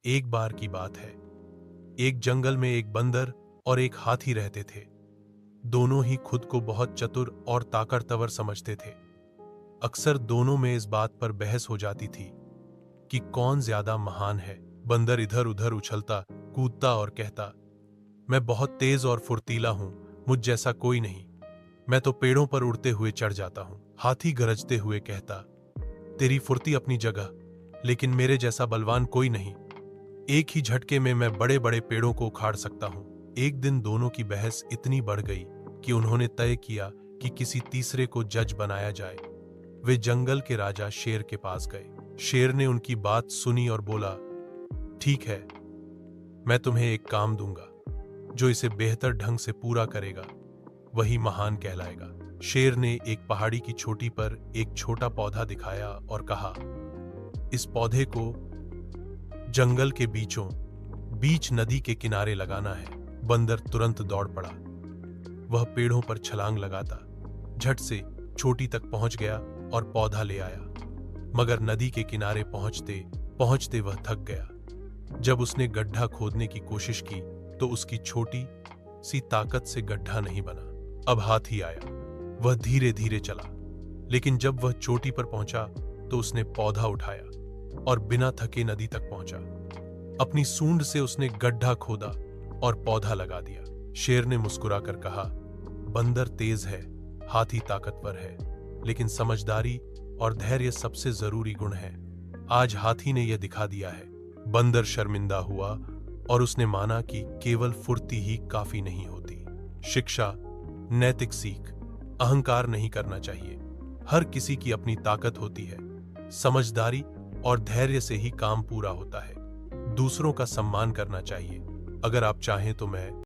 एक बार की बात है। एक जंगल में एक बंदर और एक हाथी रहते थे। दोनों ही खुद को बहुत चतुर और ताकतवर समझते थे। अक्सर दोनों में इस बात पर बहस हो जाती थी कि कौन ज्यादा महान है। बंदर इधर उधर उछलता कूदता और कहता, मैं बहुत तेज और फुर्तीला हूं, मुझ जैसा कोई नहीं, मैं तो पेड़ों पर उड़ते हुए चढ़ जाता हूं। हाथी गरजते हुए कहता, तेरी फुर्ती अपनी जगह, लेकिन मेरे जैसा बलवान कोई नहीं, एक ही झटके में मैं बड़े बड़े पेड़ों को उखाड़ सकता हूं। एक दिन दोनों की बहस इतनी बढ़ गई कि उन्होंने तय किया कि किसी तीसरे को जज बनाया जाए। वे जंगल के राजा शेर के पास गए। शेर ने उनकी बात सुनी और बोला, ठीक है, मैं तुम्हें एक काम दूंगा, जो इसे बेहतर ढंग से पूरा करेगा वही महान कहलाएगा। शेर ने एक पहाड़ी की चोटी पर एक छोटा पौधा दिखाया और कहा, इस पौधे को जंगल के बीचों बीच नदी के किनारे लगाना है। बंदर तुरंत दौड़ पड़ा। वह पेड़ों पर छलांग लगाता झट से चोटी तक पहुंच गया और पौधा ले आया, मगर नदी के किनारे पहुंचते पहुंचते वह थक गया। जब उसने गड्ढा खोदने की कोशिश की तो उसकी छोटी सी ताकत से गड्ढा नहीं बना। अब हाथी आया। वह धीरे धीरे चला, लेकिन जब वह चोटी पर पहुंचा तो उसने पौधा उठाया और बिना थके नदी तक पहुंचा। अपनी सूंड से उसने गड्ढा खोदा और पौधा लगा दिया। शेर ने मुस्कुराकर कहा, बंदर तेज है, हाथी ताकतवर है, लेकिन समझदारी और धैर्य सबसे जरूरी गुण है। आज हाथी ने यह दिखा दिया है। बंदर शर्मिंदा हुआ और उसने माना कि केवल फुर्ती ही काफी नहीं होती। शिक्षा, नैतिक सीख, अहंकार नहीं करना चाहिए। हर किसी की अपनी ताकत होती है। समझदारी और धैर्य से ही काम पूरा होता है। दूसरों का सम्मान करना चाहिए। अगर आप चाहें तो मैं